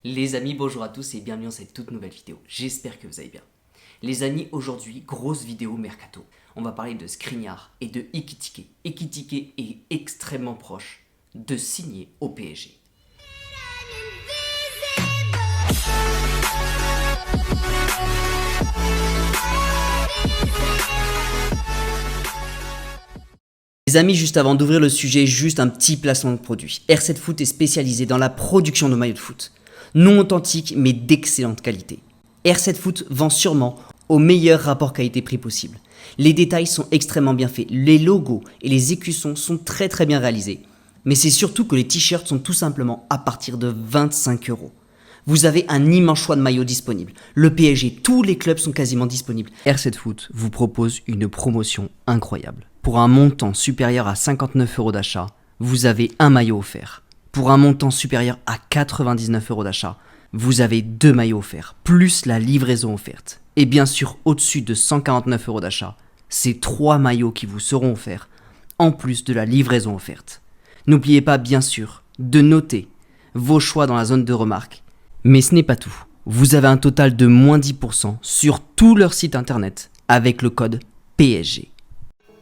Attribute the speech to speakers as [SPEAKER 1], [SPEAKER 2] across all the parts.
[SPEAKER 1] Les amis, bonjour à tous et bienvenue dans cette toute nouvelle vidéo. J'espère que vous allez bien. Les amis, aujourd'hui, grosse vidéo mercato. On va parler de Skriniar et de Ekitike. Ekitike est extrêmement proche de signer au PSG. Les amis, juste avant d'ouvrir le sujet, juste un petit placement de produit. R7 Foot est spécialisé dans la production de maillots de foot. Non authentiques mais d'excellente qualité. R7 Foot vend sûrement au meilleur rapport qualité-prix possible. Les détails sont extrêmement bien faits, les logos et les écussons sont très bien réalisés. Mais c'est surtout que les t-shirts sont tout simplement à partir de 25 €. Vous avez un immense choix de maillots disponibles. Le PSG, tous les clubs sont quasiment disponibles. R7 Foot vous propose une promotion incroyable. Pour un montant supérieur à 59 € d'achat, vous avez un maillot offert. Pour un montant supérieur à 99 € d'achat, vous avez 2 maillots offerts, plus la livraison offerte. Et bien sûr, au-dessus de 149 € d'achat, c'est 3 maillots qui vous seront offerts, en plus de la livraison offerte. N'oubliez pas bien sûr de noter vos choix dans la zone de remarques. Mais ce n'est pas tout. Vous avez un total de moins 10% sur tout leur site internet avec le code PSG.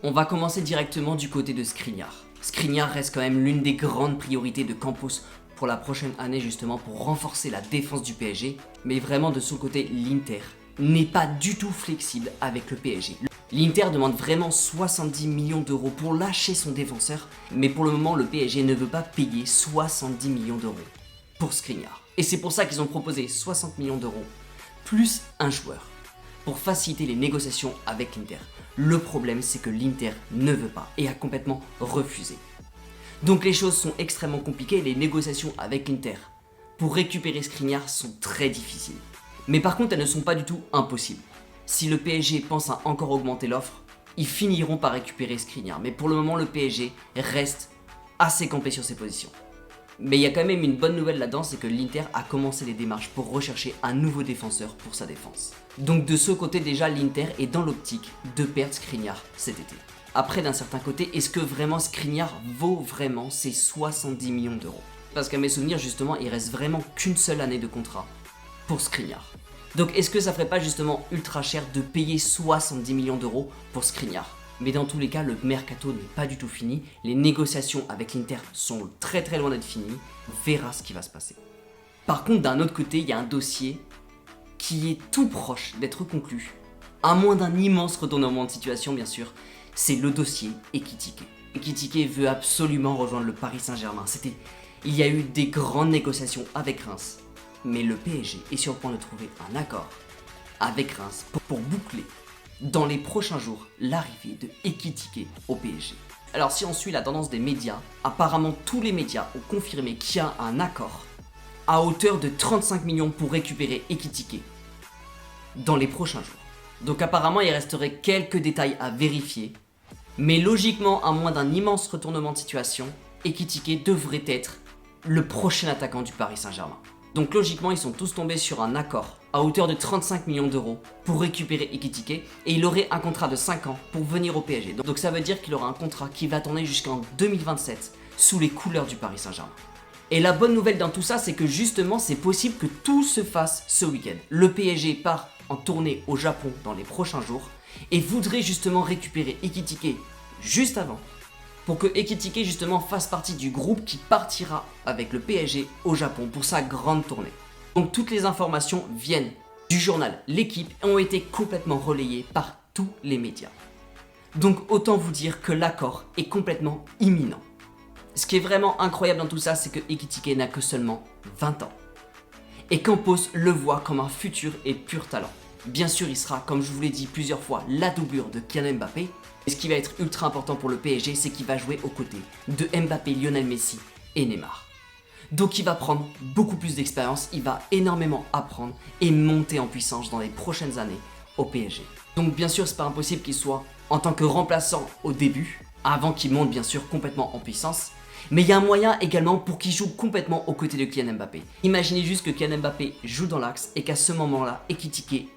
[SPEAKER 1] On va commencer directement du côté de Skriniar. Skriniar reste quand même l'une des grandes priorités de Campos pour la prochaine année justement pour renforcer la défense du PSG. Mais vraiment de son côté, l'Inter n'est pas du tout flexible avec le PSG. L'Inter demande vraiment 70 millions d'euros pour lâcher son défenseur. Mais pour le moment, le PSG ne veut pas payer 70 millions d'euros pour Skriniar. Et c'est pour ça qu'ils ont proposé 60 millions d'euros plus un joueur pour faciliter les négociations avec l'Inter. Le problème, c'est que l'Inter ne veut pas et a complètement refusé. Donc les choses sont extrêmement compliquées et les négociations avec l'Inter pour récupérer Skriniar sont très difficiles. Mais par contre, elles ne sont pas du tout impossibles. Si le PSG pense à encore augmenter l'offre, ils finiront par récupérer Skriniar. Mais pour le moment, le PSG reste assez campé sur ses positions. Mais il y a quand même une bonne nouvelle là-dedans, c'est que l'Inter a commencé les démarches pour rechercher un nouveau défenseur pour sa défense. Donc de ce côté déjà, l'Inter est dans l'optique de perdre Skriniar cet été. Après, d'un certain côté, est-ce que vraiment Skriniar vaut vraiment ces 70 millions d'euros? Parce qu'à mes souvenirs, justement, il reste vraiment qu'une seule année de contrat pour Skriniar. Donc est-ce que ça ferait pas justement ultra cher de payer 70 millions d'euros pour Skriniar? Mais dans tous les cas, le mercato n'est pas du tout fini. Les négociations avec l'Inter sont très loin d'être finies. On verra ce qui va se passer. Par contre, d'un autre côté, il y a un dossier qui est tout proche d'être conclu. À moins d'un immense retournement de situation, bien sûr. C'est le dossier Ekitike. Ekitike veut absolument rejoindre le Paris Saint-Germain. Il y a eu des grandes négociations avec Reims. Mais le PSG est sur le point de trouver un accord avec Reims pour boucler dans les prochains jours l'arrivée de Ekitike au PSG. Alors si on suit la tendance des médias, apparemment tous les médias ont confirmé qu'il y a un accord à hauteur de 35 millions pour récupérer Ekitike dans les prochains jours. Donc apparemment il resterait quelques détails à vérifier, mais logiquement à moins d'un immense retournement de situation, Ekitike devrait être le prochain attaquant du Paris Saint-Germain. Donc logiquement ils sont tous tombés sur un accord à hauteur de 35 millions d'euros pour récupérer Ekitike et il aurait un contrat de 5 ans pour venir au PSG. Donc ça veut dire qu'il aura un contrat qui va tourner jusqu'en 2027 sous les couleurs du Paris Saint-Germain. Et la bonne nouvelle dans tout ça, c'est que justement c'est possible que tout se fasse ce week-end. Le PSG part en tournée au Japon dans les prochains jours et voudrait justement récupérer Ekitike juste avant pour que Ekitike justement fasse partie du groupe qui partira avec le PSG au Japon pour sa grande tournée. Donc toutes les informations viennent du journal L'Équipe et ont été complètement relayées par tous les médias. Donc autant vous dire que l'accord est complètement imminent. Ce qui est vraiment incroyable dans tout ça, c'est que Ekitike n'a que seulement 20 ans. Et Campos le voit comme un futur et pur talent. Bien sûr, il sera, comme je vous l'ai dit plusieurs fois, la doublure de Kylian Mbappé. Et ce qui va être ultra important pour le PSG, c'est qu'il va jouer aux côtés de Mbappé, Lionel Messi et Neymar. Donc il va prendre beaucoup plus d'expérience, il va énormément apprendre et monter en puissance dans les prochaines années au PSG. Donc bien sûr, c'est pas impossible qu'il soit en tant que remplaçant au début, avant qu'il monte bien sûr complètement en puissance. Mais il y a un moyen également pour qu'il joue complètement aux côtés de Kylian Mbappé. Imaginez juste que Kylian Mbappé joue dans l'axe et qu'à ce moment-là, Ekitike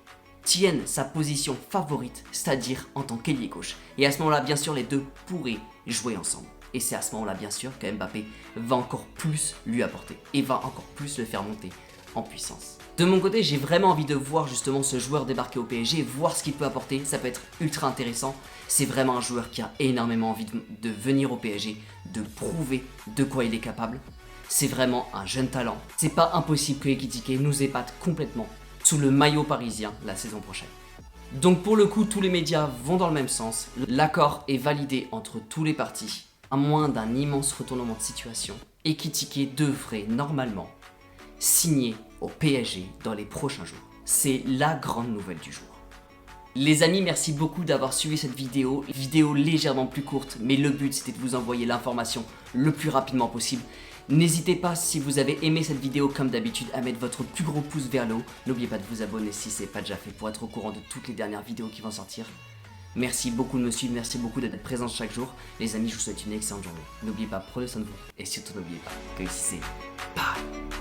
[SPEAKER 1] tienne sa position favorite, c'est-à-dire en tant qu'ailier gauche. Et à ce moment-là, bien sûr, les deux pourraient jouer ensemble. Et c'est à ce moment-là, bien sûr, que Mbappé va encore plus lui apporter et va encore plus le faire monter en puissance. De mon côté, j'ai vraiment envie de voir justement ce joueur débarquer au PSG, voir ce qu'il peut apporter, ça peut être ultra intéressant. C'est vraiment un joueur qui a énormément envie de venir au PSG, de prouver de quoi il est capable. C'est vraiment un jeune talent. C'est pas impossible que Ekitike nous épate complètement sous le maillot parisien la saison prochaine. Donc pour le coup, tous les médias vont dans le même sens. L'accord est validé entre tous les partis, à moins d'un immense retournement de situation. Ekitike devrait normalement signer au PSG dans les prochains jours. C'est la grande nouvelle du jour. Les amis, merci beaucoup d'avoir suivi cette vidéo. Vidéo légèrement plus courte, mais le but c'était de vous envoyer l'information le plus rapidement possible. N'hésitez pas, si vous avez aimé cette vidéo comme d'habitude, à mettre votre plus gros pouce vers le haut. N'oubliez pas de vous abonner si ce n'est pas déjà fait pour être au courant de toutes les dernières vidéos qui vont sortir. Merci beaucoup de me suivre, merci beaucoup d'être présent chaque jour. Les amis, je vous souhaite une excellente journée. N'oubliez pas, prenez soin de vous. Et surtout n'oubliez pas que ici c'est pareil.